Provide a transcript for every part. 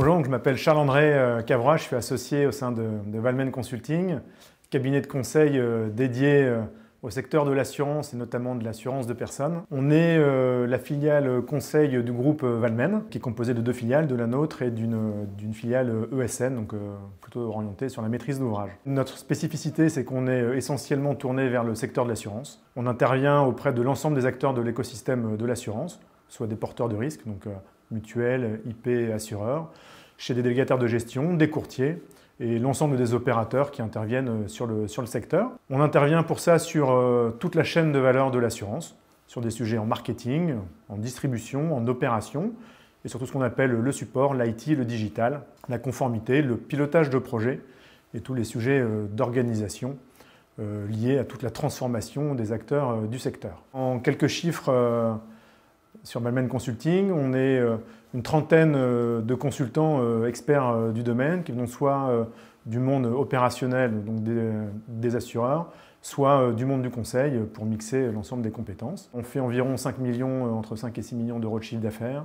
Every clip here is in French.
Bonjour, donc je m'appelle Charles-André Cavrois, je suis associé au sein de Valmen Consulting, cabinet de conseil dédié au secteur de l'assurance et notamment de l'assurance de personnes. On est la filiale conseil du groupe Valmen, qui est composé de deux filiales, de la nôtre et d'une filiale ESN, donc plutôt orientée sur la maîtrise d'ouvrage. Notre spécificité, c'est qu'on est essentiellement tourné vers le secteur de l'assurance. On intervient auprès de l'ensemble des acteurs de l'écosystème de l'assurance, soit des porteurs de risques, donc mutuelles, IP, assureurs, chez des délégataires de gestion, des courtiers et l'ensemble des opérateurs qui interviennent sur le secteur. On intervient pour ça sur toute la chaîne de valeur de l'assurance, sur des sujets en marketing, en distribution, en opération et surtout ce qu'on appelle le support, l'IT, le digital, la conformité, le pilotage de projet et tous les sujets d'organisation liés à toute la transformation des acteurs du secteur. En quelques chiffres, sur Valmen Consulting, on est une trentaine de consultants experts du domaine qui viennent soit du monde opérationnel, donc des assureurs, soit du monde du conseil pour mixer l'ensemble des compétences. On fait environ 5 millions, entre 5 et 6 millions d'euros de chiffre d'affaires.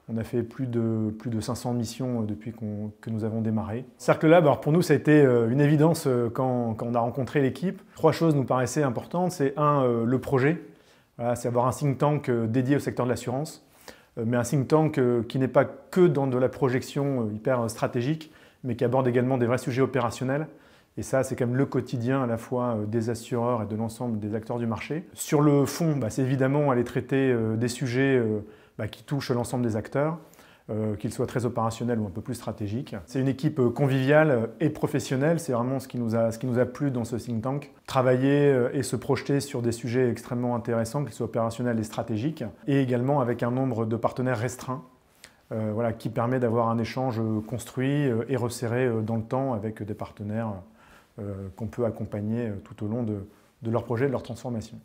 On a fait plus de 500 missions depuis que nous avons démarré. Cercle Lab, alors pour nous, ça a été une évidence quand on a rencontré l'équipe. Trois choses nous paraissaient importantes. C'est le projet. Voilà, c'est avoir un think tank dédié au secteur de l'assurance, mais un think tank qui n'est pas que dans de la projection hyper stratégique, mais qui aborde également des vrais sujets opérationnels. Et ça, c'est quand même le quotidien à la fois des assureurs et de l'ensemble des acteurs du marché. Sur le fond, c'est évidemment aller traiter des sujets qui touchent l'ensemble des acteurs, qu'ils soient très opérationnels ou un peu plus stratégiques. C'est une équipe conviviale et professionnelle, c'est vraiment ce qui nous a plu dans ce think tank. Travailler et se projeter sur des sujets extrêmement intéressants, qu'ils soient opérationnels et stratégiques, et également avec un nombre de partenaires restreint, qui permet d'avoir un échange construit et resserré dans le temps avec des partenaires qu'on peut accompagner tout au long de leur projet, de leur transformation.